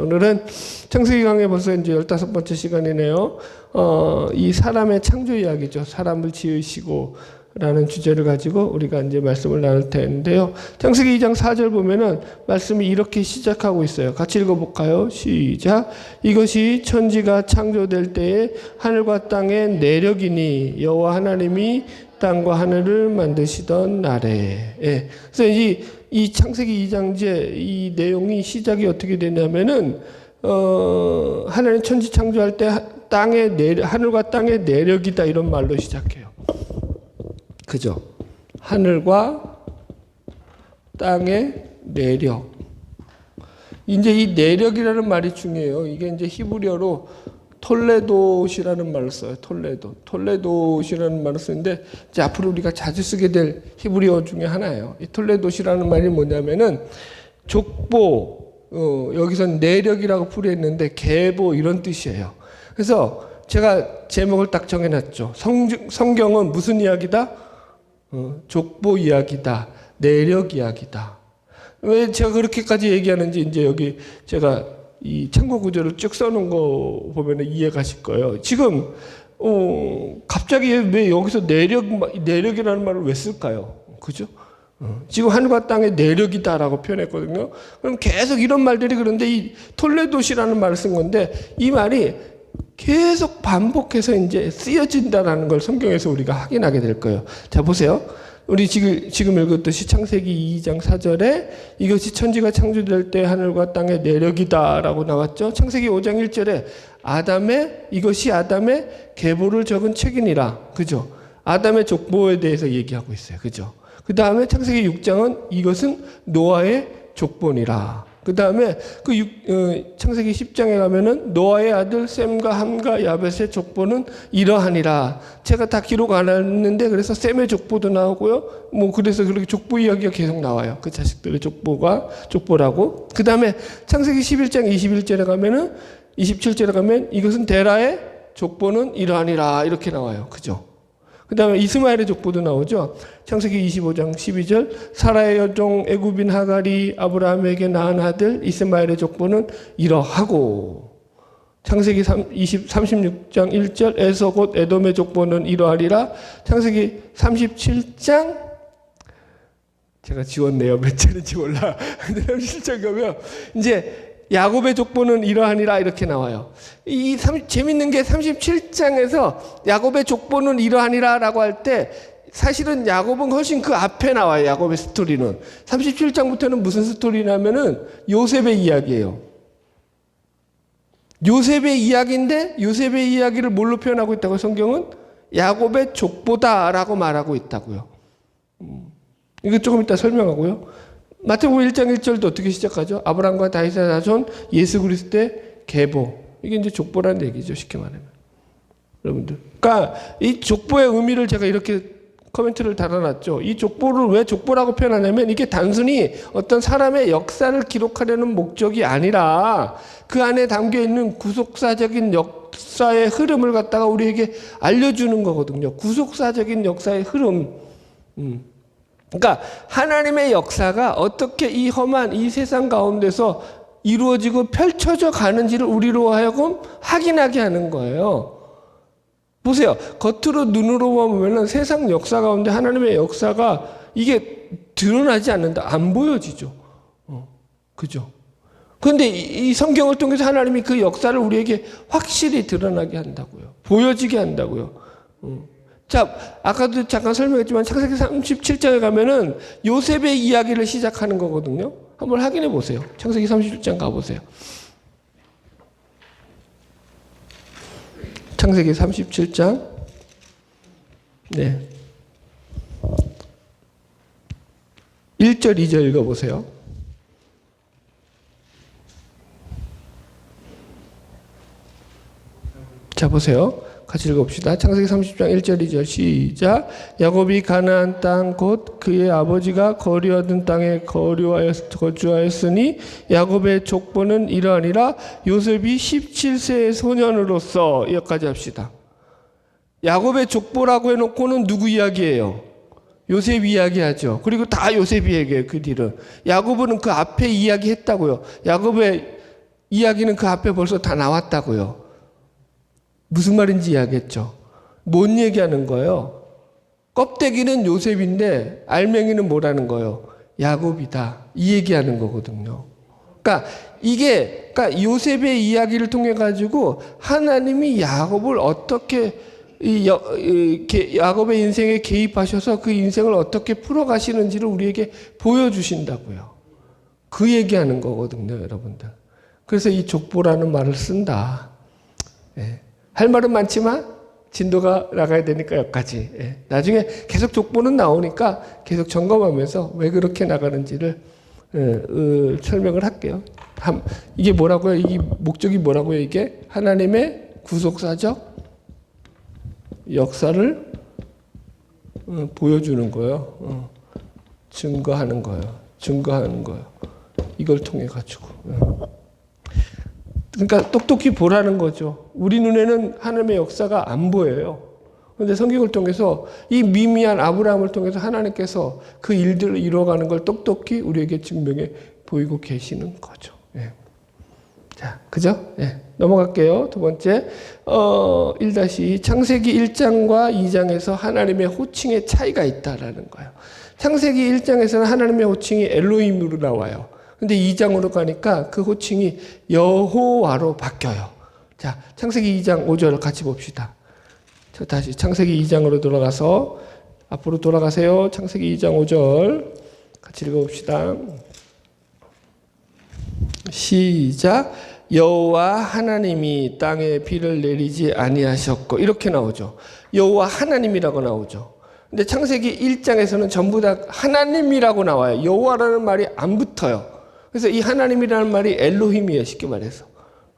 오늘은 창세기 강의 벌써 이제 15번째 시간이네요. 이 사람의 창조 이야기죠. 사람을 지으시고 라는 주제를 가지고 우리가 이제 말씀을 나눌 텐데요. 창세기 2장 4절 보면은 말씀이 이렇게 시작하고 있어요. 같이 읽어볼까요? 시작. 이것이 천지가 창조될 때에 하늘과 땅의 내력이니 여호와 하나님이 땅과 하늘을 만드시던 날에. 예. 그래서 이 창세기 2장제 이 내용이 시작이 어떻게 되냐면은 하나님 천지 창조할 때 하늘과 땅의 내력이다 이런 말로 시작해요. 그죠? 하늘과 땅의 내력. 이제 이 내력이라는 말이 중요해요. 이게 이제 히브리어로 톨레도시라는 말을 써요. 톨레도시라는 말을 쓰는데 이제 앞으로 우리가 자주 쓰게 될 히브리어 중에 하나예요. 이 톨레도시라는 말이 뭐냐면은 족보, 여기선 내력이라고 풀이했는데 계보 이런 뜻이에요. 그래서 제가 제목을 딱 정해놨죠. 성경은 무슨 이야기다? 족보 이야기다. 내력 이야기다. 왜 제가 그렇게까지 얘기하는지 이제 여기 제가 이 참고 구절을 쭉 써놓은 거 보면 이해가실 거예요. 지금 갑자기 왜 여기서 내력이라는 말을 왜 쓸까요? 그죠? 지금 하늘과 땅의 내력이다라고 표현했거든요. 그럼 계속 이런 말들이 그런데 이 톨레도시라는 말을 쓴 건데 이 말이 계속 반복해서 이제 쓰여진다라는 걸 성경에서 우리가 확인하게 될 거예요. 자, 보세요. 우리 지금 읽었듯이 창세기 2장 4절에 이것이 천지가 창조될 때 하늘과 땅의 내력이다 라고 나왔죠. 창세기 5장 1절에 이것이 아담의 계보를 적은 책이니라. 그죠? 아담의 족보에 대해서 얘기하고 있어요. 그죠? 그 다음에 창세기 6장은 이것은 노아의 족보니라. 그 다음에 창세기 10장에 가면은 노아의 아들 셈과 함과 야벳의 족보는 이러하니라. 제가 다 기록 안 했는데 그래서 셈의 족보도 나오고요. 그래서 그렇게 족보 이야기가 계속 나와요. 그 자식들의 족보라고. 그 다음에 창세기 11장 27절에 가면 이것은 데라의 족보는 이러하니라. 이렇게 나와요. 그죠? 그 다음에 이스마엘의 족보도 나오죠. 창세기 25장 12절 사라의 여종 애굽인 하갈이 아브라함에게 낳은 아들 이스마엘의 족보는 이러하고 창세기 36장 1절 에서 곧 에돔의 족보는 이러하리라. 창세기 37장 제가 지웠네요. 몇 절인지 몰라. 37장 가면 이제 야곱의 족보는 이러하니라 이렇게 나와요. 재밌는 게 37장에서 야곱의 족보는 이러하니라 라고 할 때 사실은 야곱은 훨씬 그 앞에 나와요. 야곱의 스토리는. 37장부터는 무슨 스토리냐면은 요셉의 이야기예요. 요셉의 이야기인데 요셉의 이야기를 뭘로 표현하고 있다고 성경은? 야곱의 족보다라고 말하고 있다고요. 이거 조금 이따 설명하고요. 마태복음 1장 1절도 어떻게 시작하죠? 아브라함과 다윗의 자손 예수 그리스도의 계보. 이게 이제 족보라는 얘기죠. 쉽게 말하면. 여러분들. 그러니까 이 족보의 의미를 제가 이렇게 코멘트를 달아놨죠. 이 족보를 왜 족보라고 표현하냐면 이게 단순히 어떤 사람의 역사를 기록하려는 목적이 아니라 그 안에 담겨있는 구속사적인 역사의 흐름을 갖다가 우리에게 알려주는 거거든요. 구속사적인 역사의 흐름. 그러니까 하나님의 역사가 어떻게 이 험한 이 세상 가운데서 이루어지고 펼쳐져 가는지를 우리로 하여금 확인하게 하는 거예요. 보세요. 겉으로 눈으로만 보면은 세상 역사 가운데 하나님의 역사가 이게 드러나지 않는다. 안 보여지죠. 그죠? 그런데 이 성경을 통해서 하나님이 그 역사를 우리에게 확실히 드러나게 한다고요. 보여지게 한다고요. 자, 아까도 잠깐 설명했지만 창세기 37장에 가면은 요셉의 이야기를 시작하는 거거든요. 한번 확인해 보세요. 창세기 37장 가보세요. 창세기 37장. 네. 1절, 2절 읽어보세요. 자, 보세요. 같이 읽어봅시다. 창세기 30장 1절 2절 시작. 야곱이 가나안 땅 곧 그의 아버지가 거류하던 땅에 거주하였으니 야곱의 족보는 이러하니라. 요셉이 17세의 소년으로서. 여기까지 합시다. 야곱의 족보라고 해놓고는 누구 이야기예요? 요셉 이야기하죠. 그리고 다 요셉 이야기예요. 그 뒤는. 야곱은 그 앞에 이야기했다고요. 야곱의 이야기는 그 앞에 벌써 다 나왔다고요. 무슨 말인지 이야기했죠. 뭔 얘기하는 거예요? 껍데기는 요셉인데 알맹이는 뭐라는 거예요? 야곱이다. 이 얘기하는 거거든요. 그러니까 그러니까 요셉의 이야기를 통해 가지고 하나님이 야곱을 어떻게 야곱의 인생에 개입하셔서 그 인생을 어떻게 풀어가시는지를 우리에게 보여주신다고요. 그 얘기하는 거거든요, 여러분들. 그래서 이 족보라는 말을 쓴다. 예. 할 말은 많지만 진도가 나가야 되니까 여기까지. 예. 나중에 계속 족보는 나오니까 계속 점검하면서 왜 그렇게 나가는지를 설명을 할게요. 이게 뭐라고요? 이 목적이 뭐라고요? 이게 하나님의 구속사적 역사를 보여주는 거예요. 증거하는 거예요. 이걸 통해 가지고. 그러니까 똑똑히 보라는 거죠. 우리 눈에는 하나님의 역사가 안 보여요. 그런데 성경을 통해서 이 미미한 아브라함을 통해서 하나님께서 그 일들을 이루어가는 걸 똑똑히 우리에게 증명해 보이고 계시는 거죠. 예. 자, 그죠? 예. 넘어갈게요. 두 번째, 1-2 창세기 1장과 2장에서 하나님의 호칭의 차이가 있다라는 거예요. 창세기 1장에서는 하나님의 호칭이 엘로힘으로 나와요. 근데 2장으로 가니까 그 호칭이 여호와로 바뀌어요. 자, 창세기 2장 5절을 같이 봅시다. 자, 다시 창세기 2장으로 돌아가서 앞으로 돌아가세요. 창세기 2장 5절 같이 읽어봅시다. 시작. 여호와 하나님이 땅에 비를 내리지 아니하셨고 이렇게 나오죠. 여호와 하나님이라고 나오죠. 근데 창세기 1장에서는 전부 다 하나님이라고 나와요. 여호와라는 말이 안 붙어요. 그래서 이 하나님이라는 말이 엘로힘이에요. 쉽게 말해서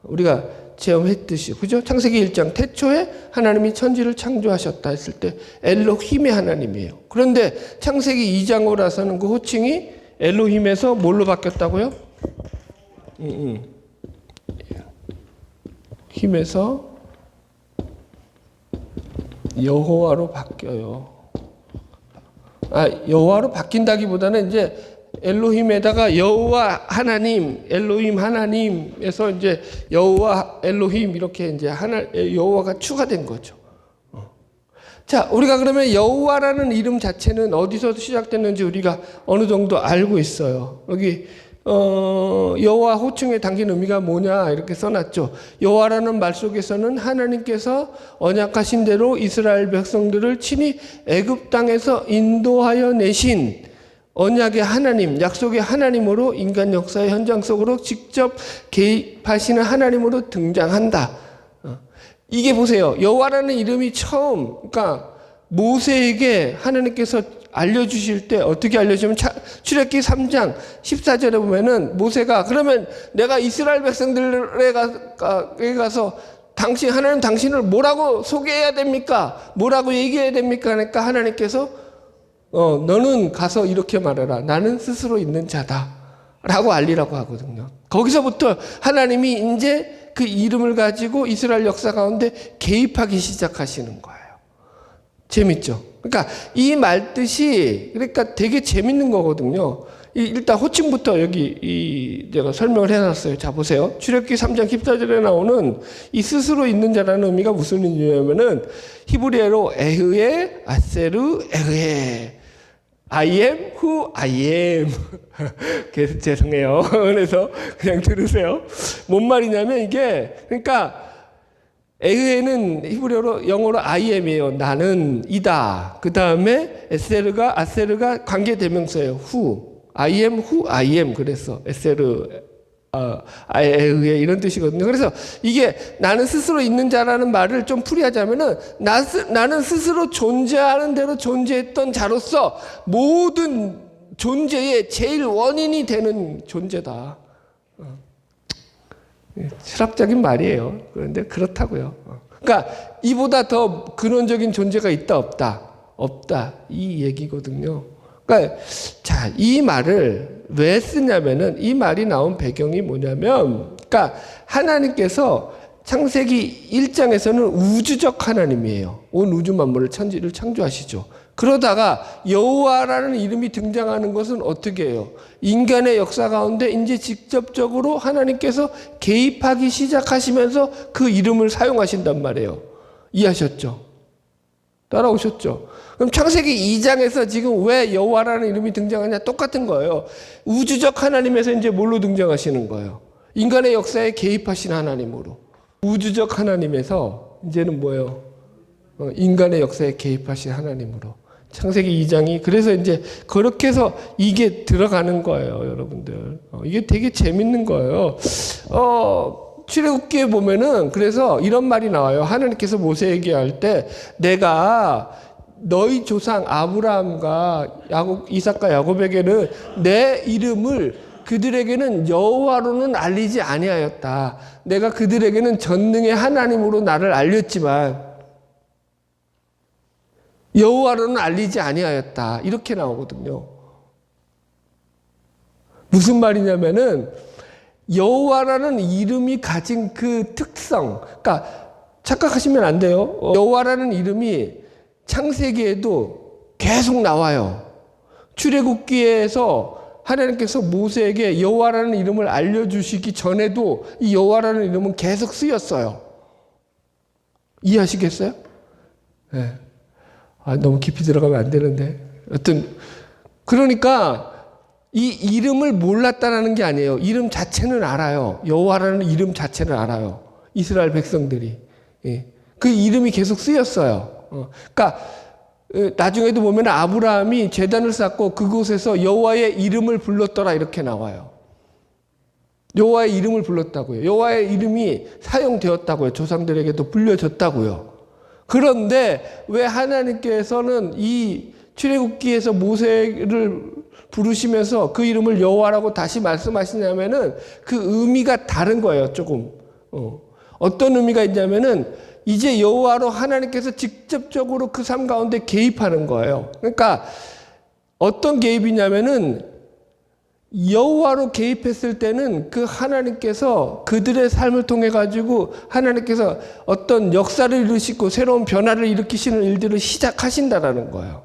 우리가 체험했듯이, 그죠? 창세기 1장 태초에 하나님이 천지를 창조하셨다 했을 때 엘로힘의 하나님이에요. 그런데 창세기 2장으로 와서는 그 호칭이 엘로힘에서 뭘로 바뀌었다고요? 힘에서 여호와로 바뀌어요. 여호와로 바뀐다기보다는 이제 엘로힘에다가 여호와 하나님, 엘로힘 하나님에서 이제 여호와 엘로힘 이렇게 이제 여호와가 추가된 거죠. 자, 우리가 그러면 여호와라는 이름 자체는 어디서 시작됐는지 우리가 어느 정도 알고 있어요. 여기 여호와 호칭에 담긴 의미가 뭐냐 이렇게 써놨죠. 여호와라는 말 속에서는 하나님께서 언약하신 대로 이스라엘 백성들을 친히 애굽 땅에서 인도하여 내신 언약의 하나님, 약속의 하나님으로 인간 역사의 현장 속으로 직접 개입하시는 하나님으로 등장한다. 이게 보세요. 여호와라는 이름이 처음, 그러니까 모세에게 하나님께서 알려주실 때 어떻게 알려주면 출애굽기 3장 14절에 보면은 모세가 그러면 내가 이스라엘 백성들에 가서 하나님 당신을 뭐라고 소개해야 됩니까? 뭐라고 얘기해야 됩니까? 그러니까 하나님께서 너는 가서 이렇게 말해라. 나는 스스로 있는 자다 라고 알리라고 하거든요. 거기서부터 하나님이 이제 그 이름을 가지고 이스라엘 역사 가운데 개입하기 시작하시는 거예요. 재밌죠? 그러니까 이 말뜻이 그러니까 되게 재밌는 거거든요. 일단 호칭부터 여기 제가 설명을 해놨어요. 자, 보세요. 출애굽기 3장 14절에 나오는 이 스스로 있는 자라는 의미가 무슨 의미냐면은 히브리어로 에흐에 아세르 에흐에 I am who I am. 그래서 죄송해요. 그래서 그냥 들으세요. 뭔 말이냐면 이게 그러니까 에흐에는 히브리어로 영어로 I am이에요. 나는 이다. 그 다음에 아세르가 관계대명사예요. who. I am who I am. 그래서 에흐에 이런 뜻이거든요. 그래서 이게 나는 스스로 있는 자라는 말을 좀 풀이하자면은 나는 스스로 존재하는 대로 존재했던 자로서 모든 존재의 제일 원인이 되는 존재다. 철학적인 말이에요. 그런데 그렇다고요. 그러니까 이보다 더 근원적인 존재가 있다 없다? 없다. 이 얘기거든요. 그러니까 자, 이 말을 왜 쓰냐면은 이 말이 나온 배경이 뭐냐면 그러니까 하나님께서 창세기 1장에서는 우주적 하나님이에요. 온 우주 만물을 천지를 창조하시죠. 그러다가 여호와라는 이름이 등장하는 것은 어떻게 해요? 인간의 역사 가운데 이제 직접적으로 하나님께서 개입하기 시작하시면서 그 이름을 사용하신단 말이에요. 이해하셨죠? 따라오셨죠? 그럼 창세기 2장에서 지금 왜 여호와라는 이름이 등장하냐? 똑같은 거예요. 우주적 하나님에서 이제 뭘로 등장하시는 거예요? 인간의 역사에 개입하신 하나님으로. 우주적 하나님에서 이제는 뭐예요? 인간의 역사에 개입하신 하나님으로. 창세기 2장이 그래서 이제 그렇게 해서 이게 들어가는 거예요, 여러분들. 이게 되게 재밌는 거예요. 출애굽기에 보면은 그래서 이런 말이 나와요. 하나님께서 모세에게 할 때 내가 너희 조상 아브라함과 이삭과 야곱에게는 내 이름을 그들에게는 여호와로는 알리지 아니하였다. 내가 그들에게는 전능의 하나님으로 나를 알렸지만 여호와로는 알리지 아니하였다. 이렇게 나오거든요. 무슨 말이냐면은 여호와라는 이름이 가진 그 특성, 그러니까 착각하시면 안 돼요. 여호와라는 이름이 창세기에도 계속 나와요. 출애굽기에서 하나님께서 모세에게 여호와라는 이름을 알려주시기 전에도 이 여호와라는 이름은 계속 쓰였어요. 이해하시겠어요? 네. 너무 깊이 들어가면 안 되는데. 그러니까 이 이름을 몰랐다라는 게 아니에요. 이름 자체는 알아요. 여호와라는 이름 자체를 알아요. 이스라엘 백성들이. 그 이름이 계속 쓰였어요. 그러니까 나중에도 보면 아브라함이 제단을 쌓고 그곳에서 여호와의 이름을 불렀더라 이렇게 나와요. 여호와의 이름을 불렀다고요. 여호와의 이름이 사용되었다고요. 조상들에게도 불려졌다고요. 그런데 왜 하나님께서는 이 출애굽기에서 모세를 부르시면서 그 이름을 여호와라고 다시 말씀하시냐면은 그 의미가 다른 거예요. 조금. 어떤 의미가 있냐면은 이제 여호와로 하나님께서 직접적으로 그 삶 가운데 개입하는 거예요. 그러니까 어떤 개입이냐면은 여호와로 개입했을 때는 그 하나님께서 그들의 삶을 통해 가지고 하나님께서 어떤 역사를 이루시고 새로운 변화를 일으키시는 일들을 시작하신다라는 거예요.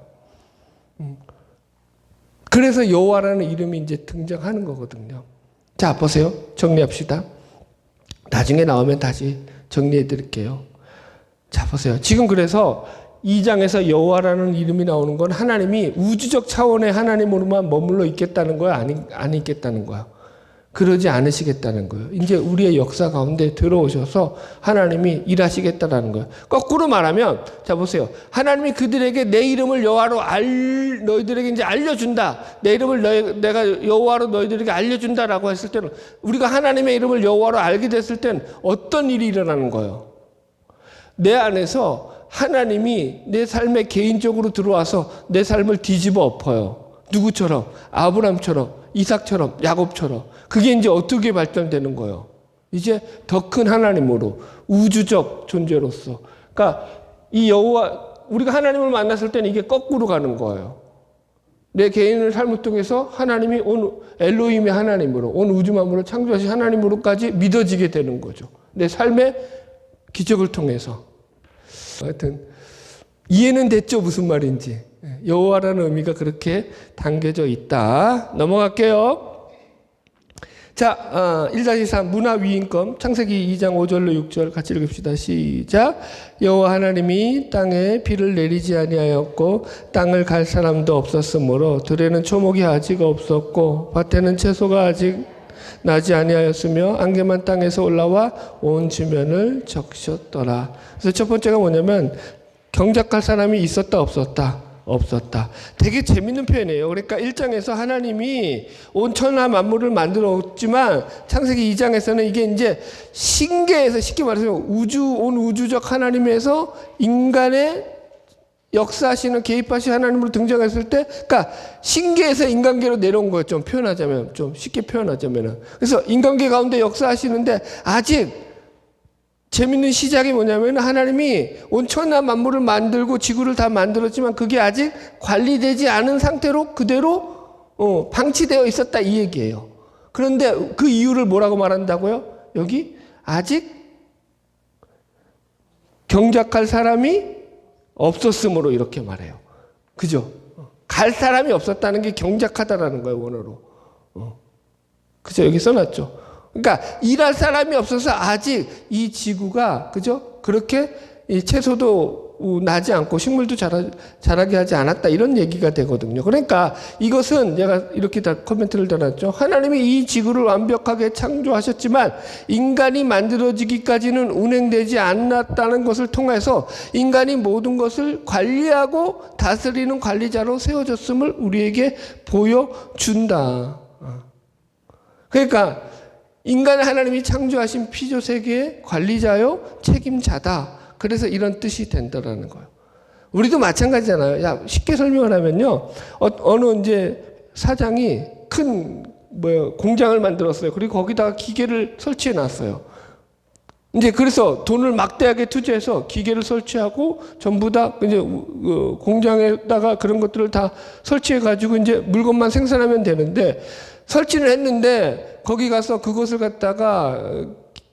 그래서 여호와라는 이름이 이제 등장하는 거거든요. 자, 보세요. 정리합시다. 나중에 나오면 다시 정리해 드릴게요. 자, 보세요. 지금 그래서 2장에서 여호와라는 이름이 나오는 건 하나님이 우주적 차원의 하나님으로만 머물러 있겠다는 거야? 아니 있겠다는 거야? 그러지 않으시겠다는 거예요. 이제 우리의 역사 가운데 들어오셔서 하나님이 일하시겠다는 거예요. 거꾸로 말하면, 자 보세요. 하나님이 그들에게 내 이름을 여호와로 너희들에게 이제 알려준다. 내 이름을 내가 여호와로 너희들에게 알려준다라고 했을 때는 우리가 하나님의 이름을 여호와로 알게 됐을 때는 어떤 일이 일어나는 거예요? 내 안에서 하나님이 내 삶에 개인적으로 들어와서 내 삶을 뒤집어 엎어요. 누구처럼? 아브라함처럼, 이삭처럼, 야곱처럼. 그게 이제 어떻게 발전되는 거예요? 이제 더 큰 하나님으로, 우주적 존재로서. 그러니까 이 여호와, 우리가 하나님을 만났을 때는 이게 거꾸로 가는 거예요. 내 개인의 삶을 통해서 하나님이 온 엘로힘의 하나님으로, 온 우주 만물을 창조하신 하나님으로까지 믿어지게 되는 거죠. 내 삶의 기적을 통해서. 하여튼 이해는 됐죠? 무슨 말인지. 여호와라는 의미가 그렇게 담겨져 있다. 넘어갈게요. 자, 1-3 문화위임권 창세기 2장 5절로 6절 같이 읽읍시다. 시작. 여호와 하나님이 땅에 비를 내리지 아니하였고 땅을 갈 사람도 없었으므로 들에는 초목이 아직 없었고 밭에는 채소가 아직 나지 아니하였으며 안개만 땅에서 올라와 온 지면을 적셨더라. 그래서 첫 번째가 뭐냐면 경작할 사람이 있었다 없었다? 없었다. 되게 재밌는 표현이에요. 그러니까 1장에서 하나님이 온 천하 만물을 만들었지만 창세기 2장에서는 이게 이제 신계에서 쉽게 말해서 온 우주적 하나님에서 인간의 역사하시는 개입하신 하나님으로 등장했을 때, 그러니까 신계에서 인간계로 내려온 거예요. 좀 표현하자면, 좀 쉽게 표현하자면은. 그래서 인간계 가운데 역사하시는데 아직 재밌는 시작이 뭐냐면 하나님이 온 천하 만물을 만들고 지구를 다 만들었지만 그게 아직 관리되지 않은 상태로 그대로 방치되어 있었다 이 얘기예요. 그런데 그 이유를 뭐라고 말한다고요? 여기 아직 경작할 사람이 없었으므로 이렇게 말해요. 그죠? 갈 사람이 없었다는 게 경작하다라는 거예요, 원어로. 그죠? 여기 써놨죠. 그러니까 일할 사람이 없어서 아직 이 지구가, 그죠? 그렇게 이 채소도 나지 않고 식물도 자라게 하지 않았다, 이런 얘기가 되거든요. 그러니까 이것은 제가 이렇게 다 코멘트를 달았죠. 하나님이 이 지구를 완벽하게 창조하셨지만 인간이 만들어지기까지는 운행되지 않았다는 것을 통해서 인간이 모든 것을 관리하고 다스리는 관리자로 세워졌음을 우리에게 보여준다. 그러니까 인간을 하나님이 창조하신 피조 세계의 관리자요 책임자다. 그래서 이런 뜻이 된다라는 거예요. 우리도 마찬가지잖아요. 야, 쉽게 설명을 하면요. 어느 이제 사장이 큰 공장을 만들었어요. 그리고 거기다가 기계를 설치해 놨어요. 이제 그래서 돈을 막대하게 투자해서 기계를 설치하고 전부 다 이제 공장에다가 그런 것들을 다 설치해 가지고 이제 물건만 생산하면 되는데, 설치를 했는데 거기 가서 그것을 갖다가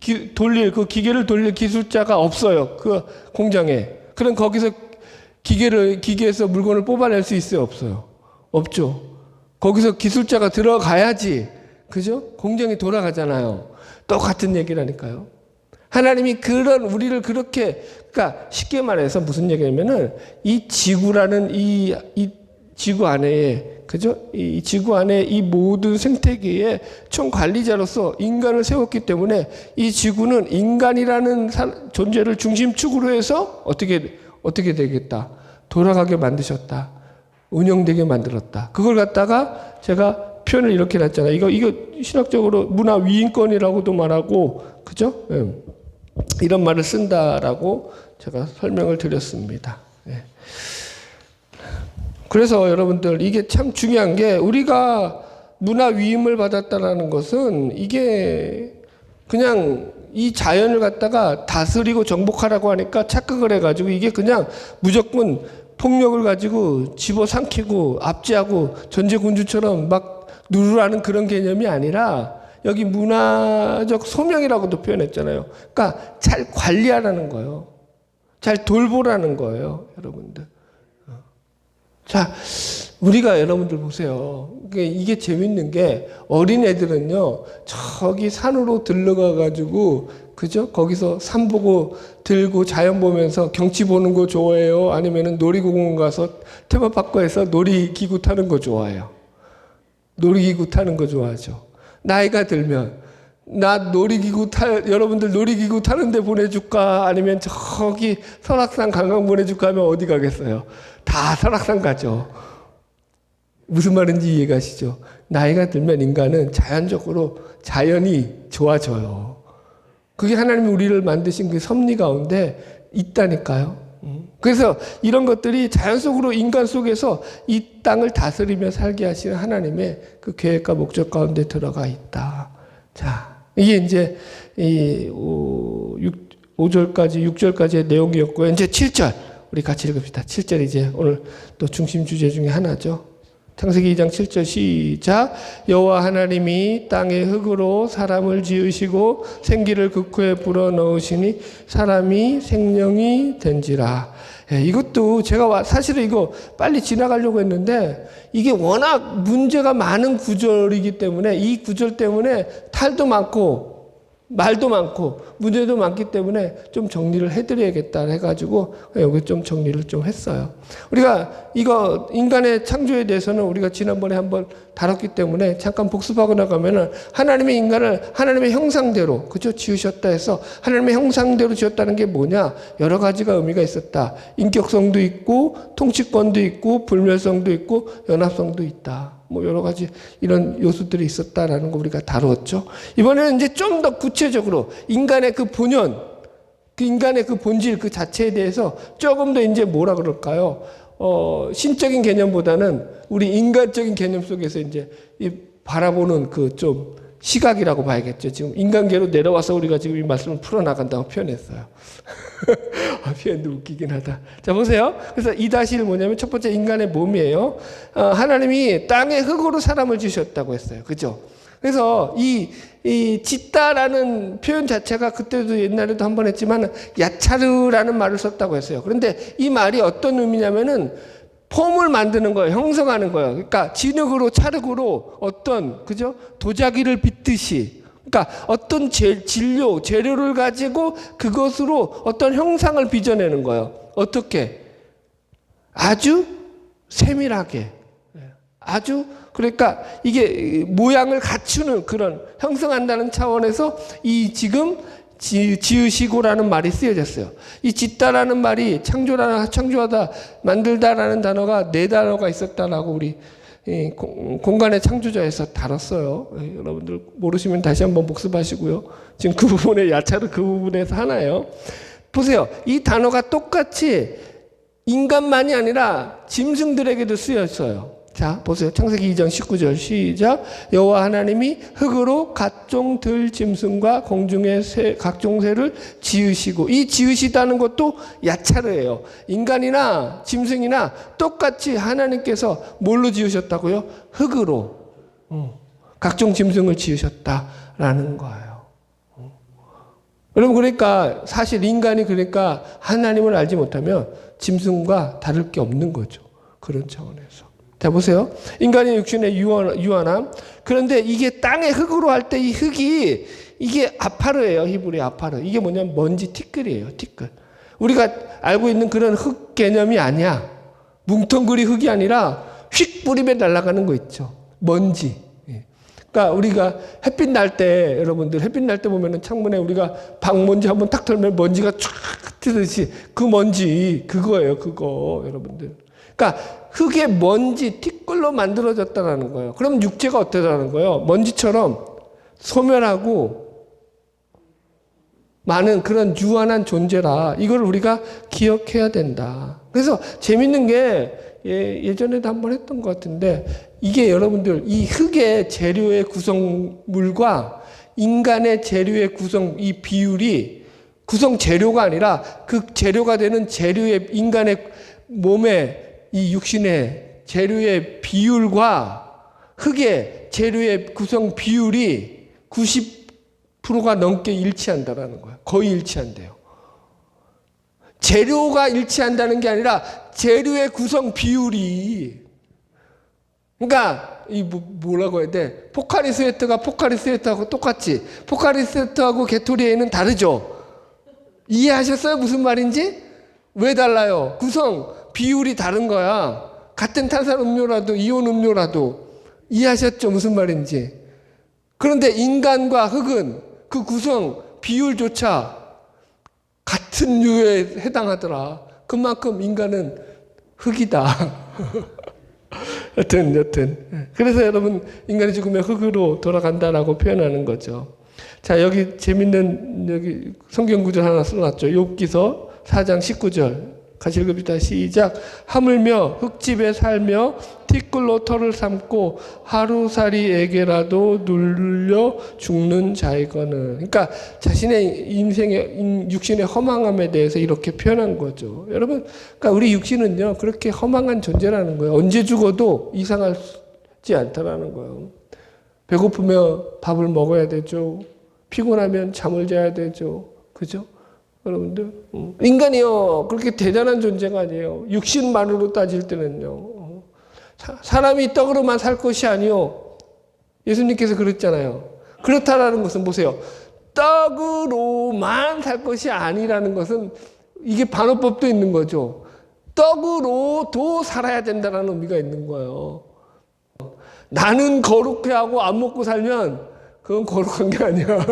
그 기계를 돌릴 기술자가 없어요. 그 공장에. 그럼 거기서 기계에서 물건을 뽑아낼 수 있어요? 없어요? 없죠. 거기서 기술자가 들어가야지. 그죠? 공장이 돌아가잖아요. 똑같은 얘기라니까요. 하나님이 우리를 그렇게, 그러니까 쉽게 말해서 무슨 얘기냐면은 이 지구라는 이 지구 안에, 그죠? 이 지구 안에 이 모든 생태계의 총관리자로서 인간을 세웠기 때문에 이 지구는 인간이라는 존재를 중심축으로 해서 어떻게 되겠다? 돌아가게 만드셨다. 운영되게 만들었다. 그걸 갖다가 제가 표현을 이렇게 놨잖아요. 이거 신학적으로 문화 위인권이라고도 말하고, 그죠? 이런 말을 쓴다라고 제가 설명을 드렸습니다. 예. 그래서 여러분들, 이게 참 중요한 게, 우리가 문화 위임을 받았다는 것은 이게 그냥 이 자연을 갖다가 다스리고 정복하라고 하니까 착각을 해가지고 이게 그냥 무조건 폭력을 가지고 집어삼키고 압제하고 전제군주처럼 막 누르라는 그런 개념이 아니라, 여기 문화적 소명이라고도 표현했잖아요. 그러니까 잘 관리하라는 거예요. 잘 돌보라는 거예요, 여러분들. 자, 우리가 여러분들 보세요. 이게 재밌는 게, 어린애들은요, 저기 산으로 들러가가지고, 그죠? 거기서 산 보고 들고 자연 보면서 경치 보는 거 좋아해요? 아니면은 놀이공원 가서 테마파크에서 놀이기구 타는 거 좋아해요? 놀이기구 타는 거 좋아하죠. 나이가 들면, 여러분들 놀이기구 타는 데 보내줄까? 아니면 저기 설악산 관광 보내줄까 하면 어디 가겠어요? 다 설악산 가죠. 무슨 말인지 이해가시죠? 나이가 들면 인간은 자연적으로 자연이 좋아져요. 그게 하나님이 우리를 만드신 그 섭리 가운데 있다니까요. 그래서 이런 것들이 자연 속으로, 인간 속에서 이 땅을 다스리며 살게 하시는 하나님의 그 계획과 목적 가운데 들어가 있다. 자, 이게 이제 이 5절까지 6절까지의 내용이었고요. 이제 7절 우리 같이 읽읍시다. 7절 이제 오늘 또 중심 주제 중에 하나죠. 창세기 2장 7절 시작. 여호와 하나님이 땅의 흙으로 사람을 지으시고 생기를 그 코에 불어넣으시니 사람이 생명이 된지라. 이것도 제가 사실은 이거 빨리 지나가려고 했는데, 이게 워낙 문제가 많은 구절이기 때문에, 이 구절 때문에 탈도 많고 말도 많고 문제도 많기 때문에 좀 정리를 해드려야겠다 해가지고 여기 좀 정리를 좀 했어요. 우리가 이거 인간의 창조에 대해서는 우리가 지난번에 한번 다뤘기 때문에 잠깐 복습하고 나가면은, 하나님의 인간을 하나님의 형상대로, 그죠? 지으셨다 해서 하나님의 형상대로 지었다는 게 뭐냐? 여러 가지가 의미가 있었다. 인격성도 있고 통치권도 있고 불멸성도 있고 연합성도 있다. 뭐 여러 가지 이런 요소들이 있었다라는 거 우리가 다루었죠. 이번에는 이제 좀 더 구체적으로 인간의 그 본연, 그 인간의 그 본질 그 자체에 대해서 조금 더 이제 뭐라 그럴까요? 신적인 개념보다는 우리 인간적인 개념 속에서 이제 이 바라보는 그 좀 시각이라고 봐야겠죠. 지금 인간계로 내려와서 우리가 지금 이 말씀을 풀어나간다고 표현했어요. 표현도 웃기긴 하다. 자, 보세요. 그래서 2-1 뭐냐면 첫 번째 인간의 몸이에요. 하나님이 땅의 흙으로 사람을 지으셨다고 했어요. 그죠? 그래서 이 짓다라는 표현 자체가 그때도 옛날에도 한번 했지만 야차르라는 말을 썼다고 했어요. 그런데 이 말이 어떤 의미냐면은 폼을 만드는 거예요. 형성하는 거예요. 그러니까 진흙으로 찰흙으로 어떤 그죠? 도자기를 빚듯이 그러니까 어떤 재료를 가지고 그것으로 어떤 형상을 빚어내는 거예요. 어떻게? 아주 세밀하게. 아주 그러니까 이게 모양을 갖추는 그런 형성한다는 차원에서 이 지금 지으시고라는 말이 쓰여졌어요. 이 짓다라는 말이 창조하다, 만들다라는 단어가 네 단어가 있었다라고 우리 공간의 창조자에서 다뤘어요. 여러분들 모르시면 다시 한번 복습하시고요. 지금 그 부분에 야차를 그 부분에서 하나요. 보세요. 이 단어가 똑같이 인간만이 아니라 짐승들에게도 쓰였어요. 자, 보세요. 창세기 2장 19절 시작. 여호와 하나님이 흙으로 각종 들짐승과 공중의 각종 새를 지으시고, 이 지으시다는 것도 야차르예요. 인간이나 짐승이나 똑같이 하나님께서 뭘로 지으셨다고요? 흙으로 각종 짐승을 지으셨다라는 거예요. 여러분, 그러니까 사실 인간이 그러니까 하나님을 알지 못하면 짐승과 다를 게 없는 거죠. 그런 차원에서. 자, 보세요. 인간의 육신의 유한함. 그런데 이게 땅의 흙으로 할 때 이 흙이 이게 아파르예요. 히브리 아파르. 이게 뭐냐면 먼지 티끌이에요. 티끌. 우리가 알고 있는 그런 흙 개념이 아니야. 뭉텅그리 흙이 아니라 휙 뿌리면 날아가는 거 있죠. 먼지. 그러니까 우리가 햇빛 날 때 여러분들 햇빛 날 때 보면은 창문에 우리가 방먼지 한번 탁 털면 먼지가 쫙 튀듯이 그 먼지 그거예요. 그거 여러분들. 그러니까 흙의 먼지, 티끌로 만들어졌다는 거예요. 그럼 육체가 어떠다는 거예요? 먼지처럼 소멸하고 많은 그런 유한한 존재라 이걸 우리가 기억해야 된다. 그래서 재밌는 게 예전에도 한번 했던 것 같은데 이게 여러분들 이 흙의 재료의 구성물과 인간의 재료의 구성 이 비율이 구성 재료가 아니라 그 재료가 되는 재료의 인간의 몸에 이 육신의 재료의 비율과 흙의 재료의 구성 비율이 90%가 넘게 일치한다라는 거예요. 거의 일치한대요. 재료가 일치한다는 게 아니라 재료의 구성 비율이 그러니까 이 뭐라고 해야 돼? 포카리 스웨트가 포카리 스웨트하고 똑같지. 포카리 스웨트하고 게토리에는 다르죠. 이해하셨어요? 무슨 말인지? 왜 달라요? 구성 비율이 다른 거야. 같은 탄산음료라도 이온 음료라도 이해하셨죠? 무슨 말인지. 그런데 인간과 흙은 그 구성 비율조차 같은 류에 해당하더라. 그만큼 인간은 흙이다. 여튼 그래서 여러분 인간이 죽으면 흙으로 돌아간다라고 표현하는 거죠. 자, 여기 재밌는 여기 성경 구절 하나 써놨죠. 욥기서 4장 19절 같이 읽읍시다. 시작. 하물며 흙집에 살며 티끌로 털을 삼고 하루살이에게라도 눌려 죽는 자이거늘. 그러니까 자신의 인생의 육신의 허망함에 대해서 이렇게 표현한 거죠. 여러분, 그러니까 우리 육신은요 그렇게 허망한 존재라는 거예요. 언제 죽어도 이상하지 않다라는 거예요. 배고프면 밥을 먹어야 되죠. 피곤하면 잠을 자야 되죠. 그죠? 여러분들 인간이요 그렇게 대단한 존재가 아니에요. 육신만으로 따질 때는요 사람이 떡으로만 살 것이 아니요 예수님께서 그랬잖아요. 그렇다라는 것은 보세요. 떡으로만 살 것이 아니라는 것은 이게 반어법도 있는 거죠. 떡으로도 살아야 된다는 의미가 있는 거예요. 나는 거룩해 하고 안 먹고 살면 그건 거룩한 게 아니야.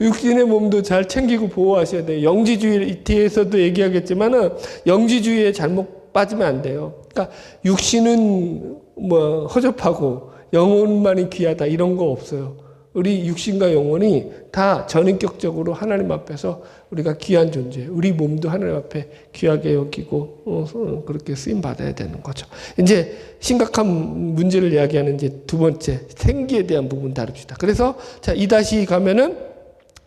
육신의 몸도 잘 챙기고 보호하셔야 돼요. 영지주의 뒤에서도 얘기하겠지만은 영지주의에 잘못 빠지면 안 돼요. 그러니까 육신은 뭐 허접하고 영혼만이 귀하다 이런 거 없어요. 우리 육신과 영혼이 다 전인격적으로 하나님 앞에서 우리가 귀한 존재, 우리 몸도 하나님 앞에 귀하게 여기고 그렇게 쓰임 받아야 되는 거죠. 이제 심각한 문제를 이야기하는 이제 두 번째 생기에 대한 부분 다룹시다. 그래서 자 2다시 가면은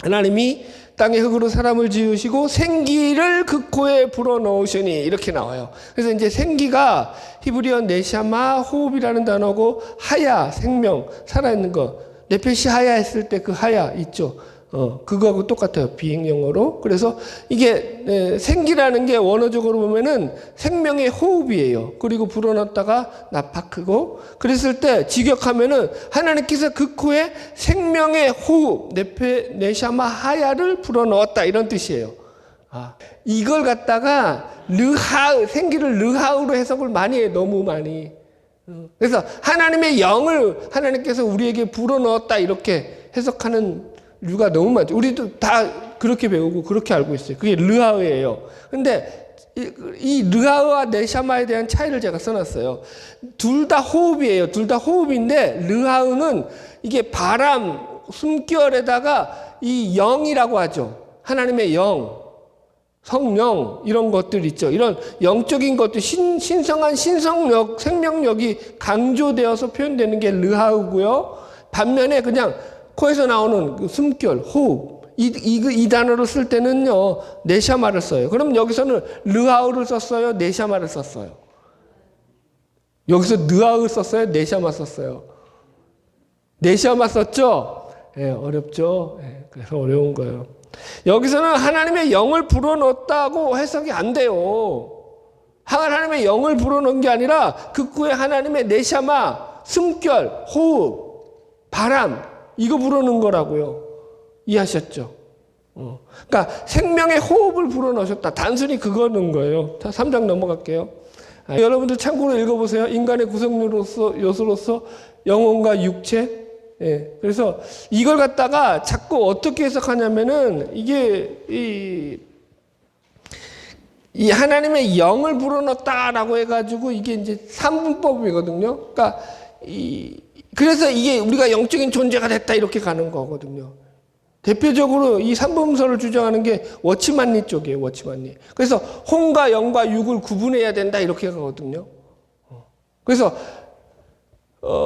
하나님이 땅의 흙으로 사람을 지으시고 생기를 그 코에 불어넣으시니 이렇게 나와요. 그래서 이제 생기가 히브리어 네샤마 호흡이라는 단어고 하야 생명 살아있는 거. 네페시 하야 했을 때 그 하야 있죠. 그거하고 똑같아요. 비행영어로. 그래서 이게 생기라는 게 원어적으로 보면은 생명의 호흡이에요. 그리고 불어넣었다가 나파크고 그랬을 때 직역하면은 하나님께서 그 코에 생명의 호흡 네샤마 하야를 불어넣었다 이런 뜻이에요. 이걸 갖다가 르하으 생기를 르하으로 해석을 많이 해요. 너무 많이. 그래서 하나님의 영을 하나님께서 우리에게 불어넣었다 이렇게 해석하는 류가 너무 많죠. 우리도 다 그렇게 배우고 그렇게 알고 있어요. 그게 르하으예요. 근데 이 르하으와 네샤마에 대한 차이를 제가 써놨어요. 둘 다 호흡이에요. 둘 다 호흡인데 르하으는 이게 바람, 숨결에다가 이 영이라고 하죠. 하나님의 영, 성령 이런 것들 있죠. 이런 영적인 것들 신성한 신성력, 생명력이 강조되어서 표현되는 게 르하으고요. 반면에 그냥 코에서 나오는 그 숨결, 호흡 이 단어를 쓸 때는요 네샤마를 써요. 그럼 여기서는 르하으를 썼어요, 네샤마를 썼어요. 여기서 르하으 썼어요, 네샤마 썼어요. 네샤마 썼죠. 어렵죠. 그래서 어려운 거예요. 여기서는 하나님의 영을 불어넣었다고 해석이 안 돼요. 하나님의 영을 불어넣은 게 아니라 그 후에 하나님의 네샤마, 숨결, 호흡, 바람 이거 불어넣은 거라고요. 이해하셨죠? 그러니까 생명의 호흡을 불어넣으셨다. 단순히 그거 넣은 거예요. 3장 넘어갈게요. 여러분들 참고로 읽어보세요. 인간의 요소로서 영혼과 육체. 그래서 이걸 갖다가 자꾸 어떻게 해석하냐면은 이게 이 하나님의 영을 불어넣었다라고 해가지고 이게 이제 3분법이거든요. 그러니까 그래서 이게 우리가 영적인 존재가 됐다 이렇게 가는 거거든요. 대표적으로 이 삼분서를 주장하는 게 워치만리 쪽이에요. 워치만리. 그래서 혼과 영과 육을 구분해야 된다 이렇게 가거든요. 그래서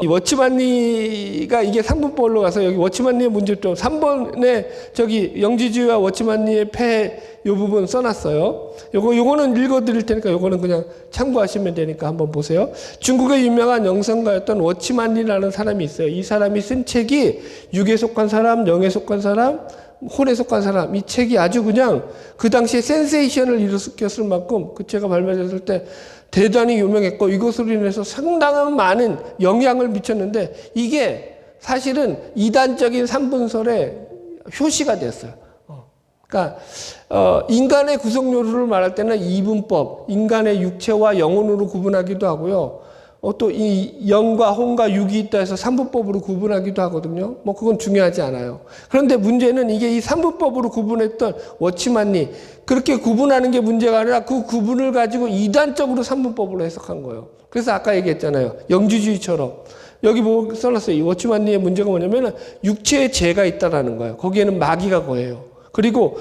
이 워치만리가 이게 3분법으로 가서 여기 워치만리의 문제점 3번에 저기 영지주의와 워치만리의 폐 요 부분 써놨어요. 요거는 읽어드릴 테니까 요거는 그냥 참고하시면 되니까 한번 보세요. 중국의 유명한 영성가였던 워치만리라는 사람이 있어요. 이 사람이 쓴 책이 육에 속한 사람, 영에 속한 사람, 혼에 속한 사람. 이 책이 아주 그냥 그 당시에 센세이션을 일으켰을 만큼 그 책가 발매됐을 때 대단히 유명했고 이것으로 인해서 상당한 많은 영향을 미쳤는데 이게 사실은 이단적인 삼분설의 효시가 됐어요. 그러니까 인간의 구성 요소를 말할 때는 이분법, 인간의 육체와 영혼으로 구분하기도 하고요. 또 이 영과 혼과 육이 있다 해서 삼분법으로 구분하기도 하거든요. 뭐 그건 중요하지 않아요. 그런데 문제는 이게 이 삼분법으로 구분했던 워치만리 그렇게 구분하는 게 문제가 아니라 그 구분을 가지고 이단적으로 삼분법으로 해석한 거예요. 그래서 아까 얘기했잖아요. 영지주의처럼. 여기 뭐 써놨어요. 이 워치만리의 문제가 뭐냐면 육체에 죄가 있다라는 거예요. 거기에는 마귀가 거해요. 그리고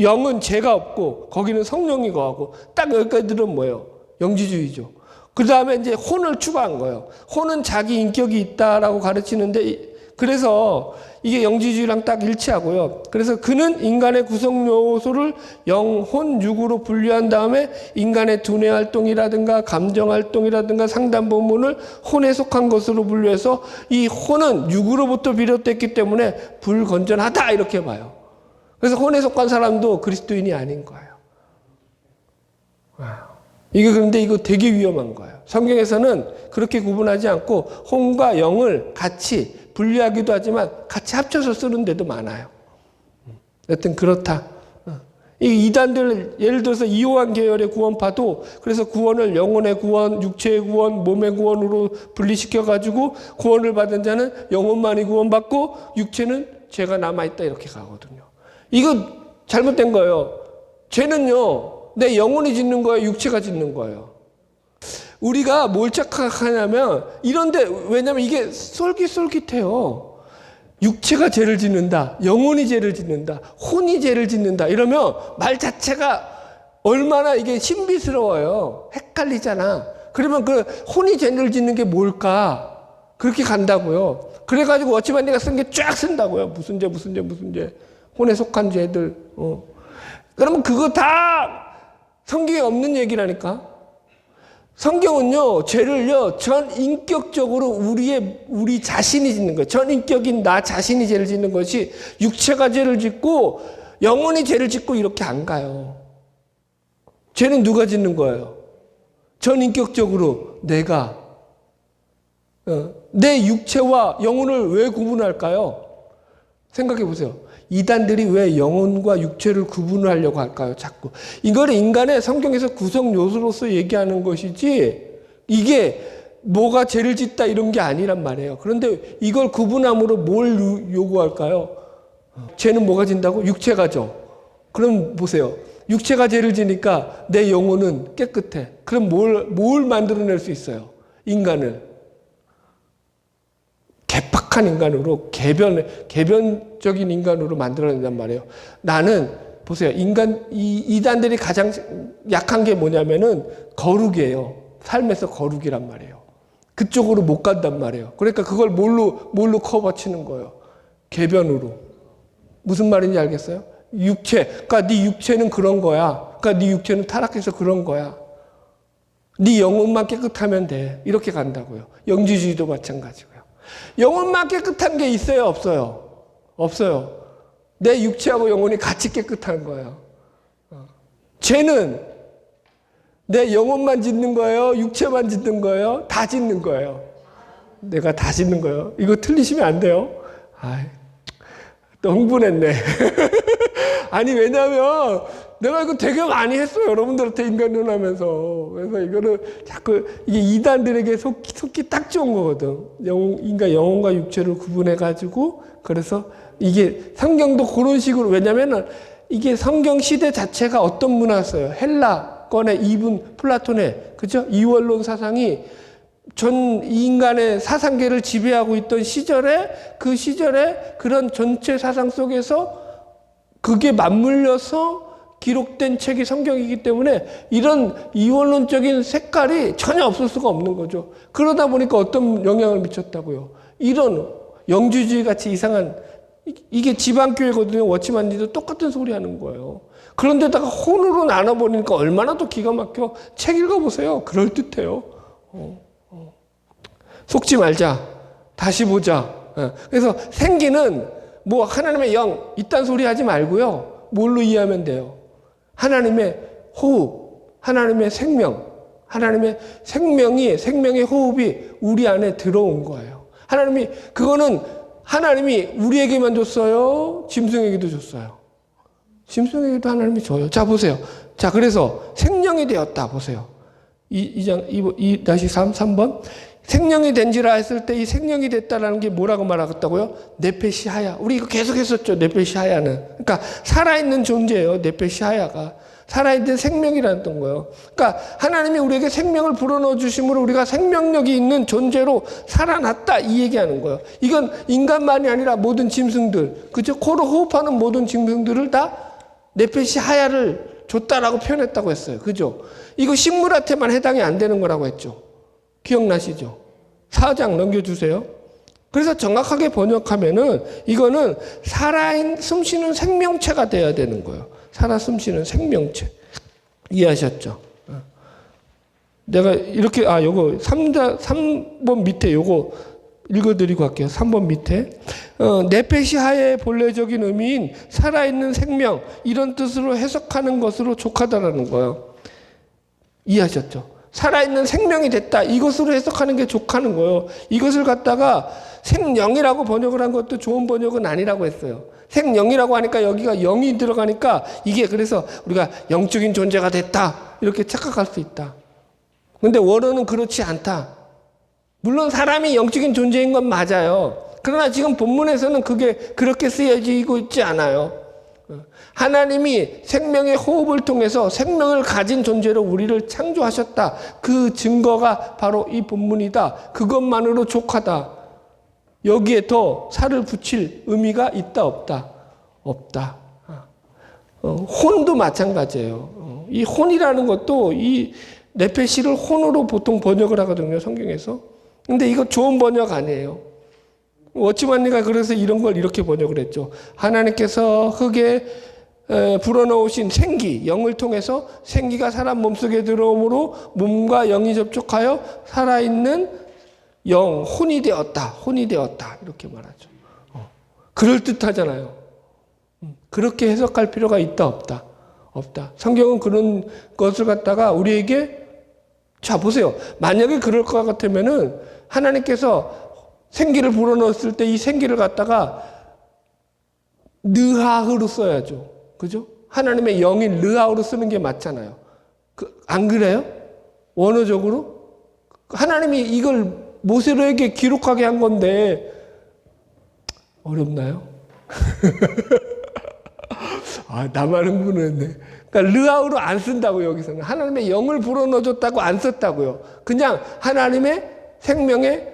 영은 죄가 없고 거기는 성령이 거하고 딱 여기까지는 뭐예요? 영지주의죠. 그 다음에 이제 혼을 추가한 거예요. 혼은 자기 인격이 있다라고 가르치는데 그래서 이게 영지주의랑 딱 일치하고요. 그래서 그는 인간의 구성 요소를 영, 혼, 육으로 분류한 다음에 인간의 두뇌 활동이라든가 감정 활동이라든가 상단 부분을 혼에 속한 것으로 분류해서 이 혼은 육으로부터 비롯됐기 때문에 불건전하다 이렇게 봐요. 그래서 혼에 속한 사람도 그리스도인이 아닌 거예요. 그런데 이거 되게 위험한 거예요. 성경에서는 그렇게 구분하지 않고 혼과 영을 같이 분리하기도 하지만 같이 합쳐서 쓰는 데도 많아요. 여튼 그렇다. 이 이단들 예를 들어서 이호한 계열의 구원파도 그래서 구원을 영혼의 구원, 육체의 구원, 몸의 구원으로 분리시켜 가지고 구원을 받은 자는 영혼만이 구원받고 육체는 죄가 남아있다 이렇게 가거든요. 이거 잘못된 거예요. 죄는요. 내 영혼이 짓는 거예요? 육체가 짓는 거예요? 우리가 뭘 착각하냐면 이런데 왜냐면 이게 솔깃솔깃해요. 육체가 죄를 짓는다. 영혼이 죄를 짓는다. 혼이 죄를 짓는다. 이러면 말 자체가 얼마나 이게 신비스러워요. 헷갈리잖아. 그러면 그 혼이 죄를 짓는 게 뭘까? 그렇게 간다고요. 그래가지고 워치만리가 쓴 게 쫙 쓴다고요. 무슨 죄. 혼에 속한 죄들. 그러면 그거 다 성경에 없는 얘기라니까. 성경은요, 죄를요, 전 인격적으로 우리 자신이 짓는 거예요. 전 인격인 나 자신이 죄를 짓는 것이 육체가 죄를 짓고 영혼이 죄를 짓고 이렇게 안 가요. 죄는 누가 짓는 거예요? 전 인격적으로 내가. 내 육체와 영혼을 왜 구분할까요? 생각해 보세요. 이단들이 왜 영혼과 육체를 구분하려고 할까요? 자꾸. 이거를 인간의 성경에서 구성 요소로서 얘기하는 것이지 이게 뭐가 죄를 짓다 이런 게 아니란 말이에요. 그런데 이걸 구분함으로 뭘 요구할까요? 죄는 뭐가 진다고? 육체가죠. 그럼 보세요. 육체가 죄를 지니까 내 영혼은 깨끗해. 그럼 뭘 만들어낼 수 있어요? 인간을. 개팍한 인간으로 개변적인 인간으로 만들어낸단 말이에요. 나는 보세요. 이단들이 가장 약한 게 뭐냐면은 거룩이에요. 삶에서 거룩이란 말이에요. 그쪽으로 못 간단 말이에요. 그러니까 그걸 뭘로 커버치는 거예요? 개변으로. 무슨 말인지 알겠어요? 그러니까 네 육체는 그런 거야. 그러니까 네 육체는 타락해서 그런 거야. 네 영혼만 깨끗하면 돼. 이렇게 간다고요. 영지주의도 마찬가지고요. 영혼만 깨끗한 게 있어요? 없어요? 없어요. 내 육체하고 영혼이 같이 깨끗한 거예요. 죄는 내 영혼만 짓는 거예요? 육체만 짓는 거예요? 다 짓는 거예요. 내가 다 짓는 거예요. 이거 틀리시면 안 돼요. 또 흥분했네. 아니, 왜냐면 내가 이거 되게 많이 했어요. 여러분들한테 인간론 하면서. 그래서 이거를 자꾸 이게 이단들에게 속기 딱 좋은 거거든. 인간 영혼과 육체를 구분해가지고. 그래서 이게 성경도 그런 식으로, 왜냐면은 이게 성경 시대 자체가 어떤 문화였어요? 헬라권의 이분 플라톤의, 그죠? 이원론 사상이 전 인간의 사상계를 지배하고 있던 시절에 그 시절에 그런 전체 사상 속에서 그게 맞물려서 기록된 책이 성경이기 때문에 이런 이원론적인 색깔이 전혀 없을 수가 없는 거죠. 그러다 보니까 어떤 영향을 미쳤다고요? 이런 영주주의 같이 이상한, 이게 지방교회거든요. 워치만니도 똑같은 소리 하는 거예요. 그런데다가 혼으로 나눠버리니까 얼마나 또 기가 막혀. 책 읽어보세요. 그럴듯해요. 속지 말자. 다시 보자. 그래서 생기는 뭐 하나님의 영 이딴 소리 하지 말고요. 뭘로 이해하면 돼요? 하나님의 호흡, 하나님의 생명, 하나님의 생명의 호흡이 우리 안에 들어온 거예요. 그거는 하나님이 우리에게만 줬어요? 짐승에게도 줬어요? 짐승에게도 하나님이 줘요. 자, 보세요. 자, 그래서 생명이 되었다. 보세요. 2-3번. 생명이 된지라 했을 때 이 생명이 됐다라는 게 뭐라고 말하겠다고요? 네페시 하야. 우리 이거 계속 했었죠. 네페시 하야는. 그러니까 살아있는 존재예요. 네페시 하야가. 살아있는 생명이라는 거예요. 그러니까 하나님이 우리에게 생명을 불어넣어 주심으로 우리가 생명력이 있는 존재로 살아났다. 이 얘기하는 거예요. 이건 인간만이 아니라 모든 짐승들, 그죠? 코로 호흡하는 모든 짐승들을 다 네페시 하야를 줬다라고 표현했다고 했어요. 그죠? 이거 식물한테만 해당이 안 되는 거라고 했죠. 기억나시죠? 4장 넘겨주세요. 그래서 정확하게 번역하면은 이거는 숨쉬는 생명체가 돼야 되는 거예요. 살아 숨쉬는 생명체. 이해하셨죠? 내가 이렇게, 요거 3번 밑에 요거 읽어드리고 갈게요. 3번 밑에. 네페시 하야의 본래적인 의미인 살아있는 생명, 이런 뜻으로 해석하는 것으로 족하다라는 거예요. 이해하셨죠? 살아있는 생명이 됐다. 이것으로 해석하는 게 족하는 거예요. 이것을 갖다가 생명이라고 번역을 한 것도 좋은 번역은 아니라고 했어요. 생명이라고 하니까 여기가 영이 들어가니까 이게 그래서 우리가 영적인 존재가 됐다. 이렇게 착각할 수 있다. 근데 원어는 그렇지 않다. 물론 사람이 영적인 존재인 건 맞아요. 그러나 지금 본문에서는 그게 그렇게 쓰여지고 있지 않아요. 하나님이 생명의 호흡을 통해서 생명을 가진 존재로 우리를 창조하셨다. 그 증거가 바로 이 본문이다. 그것만으로 족하다. 여기에 더 살을 붙일 의미가 있다 없다? 없다. 혼도 마찬가지예요. 이 혼이라는 것도 이 네페시를 혼으로 보통 번역을 하거든요. 성경에서. 근데 이거 좋은 번역 아니에요. 워치만니가 그래서 이런 걸 이렇게 번역을 했죠. 하나님께서 흙에 불어넣으신 생기, 영을 통해서 생기가 사람 몸속에 들어오므로 몸과 영이 접촉하여 살아있는 영, 혼이 되었다. 혼이 되었다. 이렇게 말하죠. 그럴듯하잖아요. 그렇게 해석할 필요가 있다, 없다? 없다. 성경은 그런 것을 갖다가 우리에게, 자, 보세요. 만약에 그럴 것 같으면은 하나님께서 생기를 불어넣었을 때 이 생기를 갖다가 느하흐로 써야죠. 그죠? 하나님의 영인 르하우로 쓰는 게 맞잖아요. 안 그래요? 원어적으로? 하나님이 이걸 모세로에게 기록하게 한 건데 어렵나요? 아, 나만 흥분했네. 그러니까 르하우로 안 쓴다고 여기서는. 하나님의 영을 불어넣어줬다고 안 썼다고요. 그냥 하나님의 생명의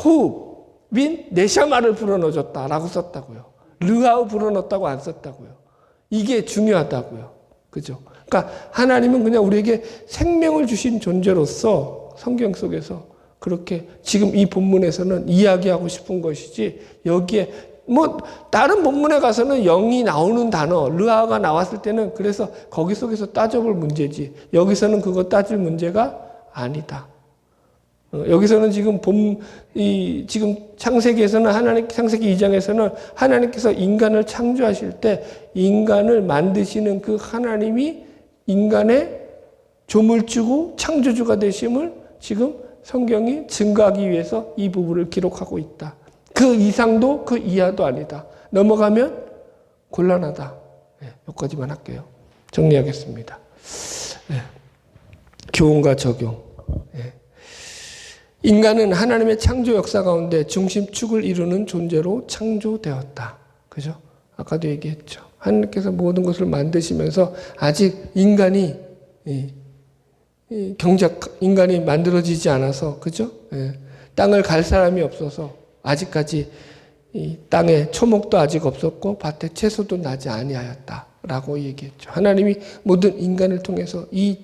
호흡인 네샤마를 불어넣어줬다라고 썼다고요. 르하우 불어넣었다고 안 썼다고요. 이게 중요하다고요. 그죠? 그러니까 하나님은 그냥 우리에게 생명을 주신 존재로서 성경 속에서 그렇게 지금 이 본문에서는 이야기하고 싶은 것이지, 여기에 뭐 다른 본문에 가서는 영이 나오는 단어 르하가 나왔을 때는 그래서 거기 속에서 따져볼 문제지, 여기서는 그거 따질 문제가 아니다. 여기서는 지금 지금 창세기에서는 창세기 2장에서는 하나님께서 인간을 창조하실 때 인간을 만드시는 그 하나님이 인간의 조물주고 창조주가 되심을 지금 성경이 증거하기 위해서 이 부분을 기록하고 있다. 그 이상도 그 이하도 아니다. 넘어가면 곤란하다. 네, 여기까지만 할게요. 정리하겠습니다. 네. 교훈과 적용. 네. 인간은 하나님의 창조 역사 가운데 중심축을 이루는 존재로 창조되었다. 그죠? 아까도 얘기했죠. 하나님께서 모든 것을 만드시면서 아직 인간이 인간이 만들어지지 않아서, 그죠? 예. 땅을 갈 사람이 없어서 아직까지 이 땅에 초목도 아직 없었고 밭에 채소도 나지 아니하였다라고 얘기했죠. 하나님이 모든 인간을 통해서 이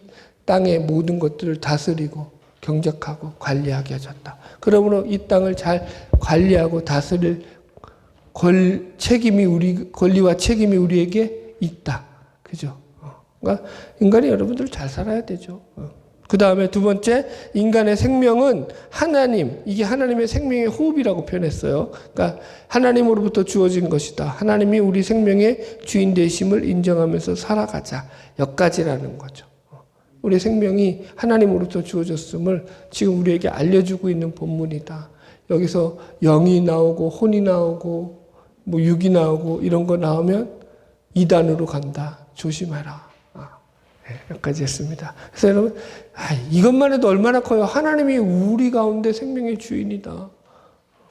땅의 모든 것들을 다스리고 경작하고 관리하게 하셨다. 그러므로 이 땅을 잘 관리하고 다스릴 권리와 책임이 우리에게 있다. 그죠? 그러니까 인간이 여러분들 잘 살아야 되죠. 그 다음에 두 번째, 인간의 생명은 이게 하나님의 생명의 호흡이라고 표현했어요. 그러니까 하나님으로부터 주어진 것이다. 하나님이 우리 생명의 주인 되심을 인정하면서 살아가자. 여기까지라는 거죠. 우리 생명이 하나님으로부터 주어졌음을 지금 우리에게 알려주고 있는 본문이다. 여기서 영이 나오고 혼이 나오고 뭐 육이 나오고 이런 거 나오면 이단으로 간다. 조심해라. 네, 여기까지 했습니다. 그래서 여러분, 이것만 해도 얼마나 커요. 하나님이 우리 가운데 생명의 주인이다.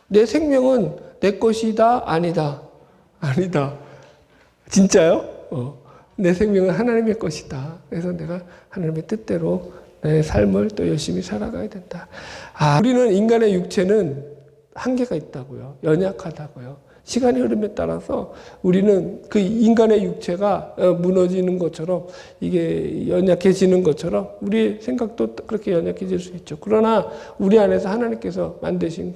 내 생명은 내 것이다? 아니다. 아니다. 진짜요? 내 생명은 하나님의 것이다. 그래서 내가 하나님의 뜻대로 내 삶을 또 열심히 살아가야 된다. 우리는 인간의 육체는 한계가 있다고요. 연약하다고요. 시간이 흐름에 따라서 우리는 그 인간의 육체가 무너지는 것처럼, 이게 연약해지는 것처럼 우리의 생각도 그렇게 연약해질 수 있죠. 그러나 우리 안에서 하나님께서 만드신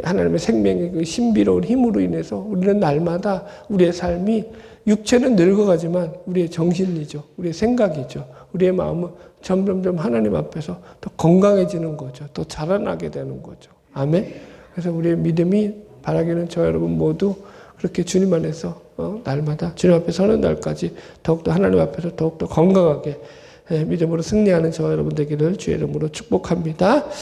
하나님의 생명의 그 신비로운 힘으로 인해서 우리는 날마다 우리의 삶이, 육체는 늙어가지만 우리의 정신이죠. 우리의 생각이죠. 우리의 마음은 점점점 하나님 앞에서 더 건강해지는 거죠. 더 자라나게 되는 거죠. 아멘. 그래서 우리의 믿음이, 바라기는 저 여러분 모두 그렇게 주님 안에서 날마다 주님 앞에 서는 날까지 더욱더 하나님 앞에서 더욱더 건강하게 믿음으로 승리하는 저 여러분 되기를 주의 이름으로 축복합니다.